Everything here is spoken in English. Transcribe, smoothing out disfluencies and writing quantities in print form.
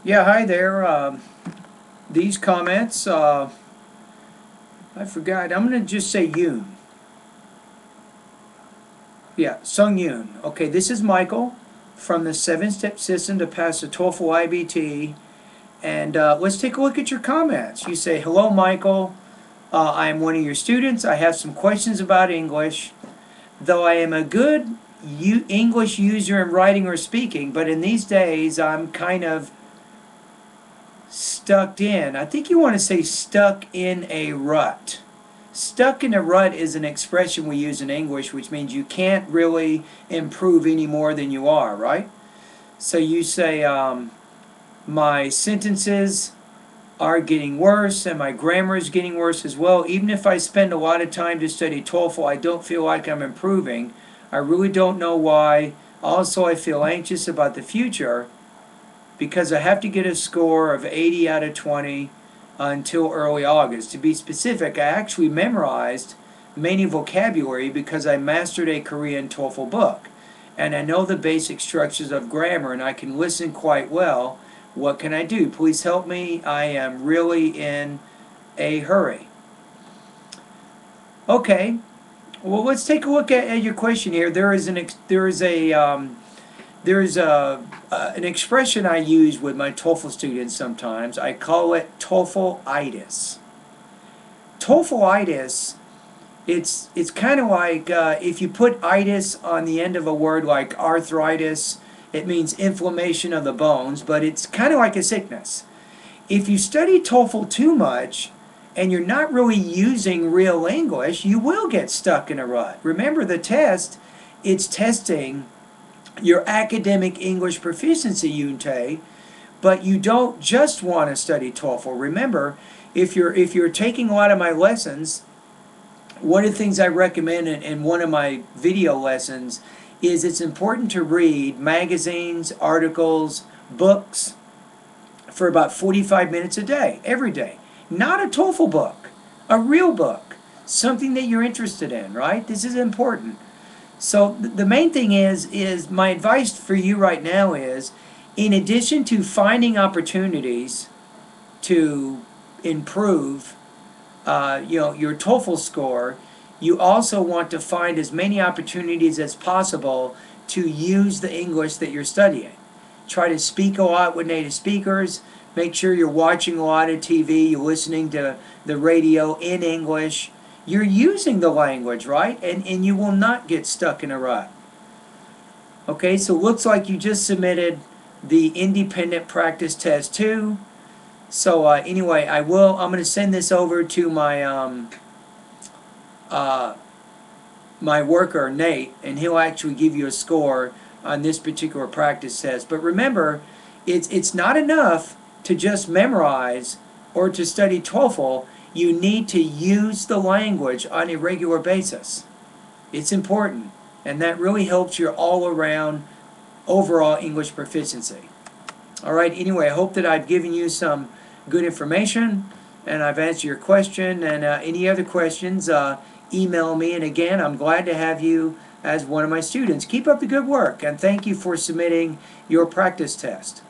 Yeah, hi there. These comments, I forgot. I'm going to just say Yoon. Yeah, Sung Yoon. Okay, this is Michael from the 7-Step System to pass the TOEFL IBT. And let's take a look at your comments. You say, hello, Michael. I am one of your students. I have some questions about English. Though I am a good English user in writing or speaking, but in these days I'm kind of stuck in. I think you want to say stuck in a rut. Stuck in a rut is an expression we use in English, which means you can't really improve any more than you are, right? So you say, my sentences are getting worse and my grammar is getting worse as well. Even if I spend a lot of time to study TOEFL, I don't feel like I'm improving. I really don't know why. Also, I feel anxious about the future because I have to get a score of 80 out of 20 until early August. To be specific, I actually memorized many vocabulary because I mastered a Korean TOEFL book. And I know the basic structures of grammar and I can listen quite well. What can I do? Please help me. I am really in a hurry. Okay, well, let's take a look at your question here. There is an expression I use with my TOEFL students sometimes. I call it TOEFL-itis. TOEFL-itis, it's kind of like if you put itis on the end of a word like arthritis, it means inflammation of the bones, but it's kind of like a sickness. If you study TOEFL too much and you're not really using real English, you will get stuck in a rut. Remember, the test, it's testing your academic English proficiency, yuntae, but you don't just want to study TOEFL. Remember, if you're taking a lot of my lessons, one of the things I recommend in one of my video lessons is it's important to read magazines, articles, books for about 45 minutes a day, every day. Not a TOEFL book, a real book, something that you're interested in, right? This is important. So the main thing is my advice for you right now is, in addition to finding opportunities to improve your TOEFL score, you also want to find as many opportunities as possible to use the English that you're studying. Try to speak a lot with native speakers. Make sure you're watching a lot of TV, you're listening to the radio in English. You're using the language, right? And you will not get stuck in a rut. Okay, so looks like you just submitted the independent practice test 2. So anyway, I'm going to send this over to my my worker, Nate, and he'll actually give you a score on this particular practice test. But remember, it's not enough to just memorize or to study TOEFL. You need to use the language on a regular basis. It's important, and that really helps your all-around overall English proficiency. All right, anyway, I hope that I've given you some good information and I've answered your question, and any other questions, email me. And again, I'm glad to have you as one of my students. Keep up the good work, and thank you for submitting your practice test.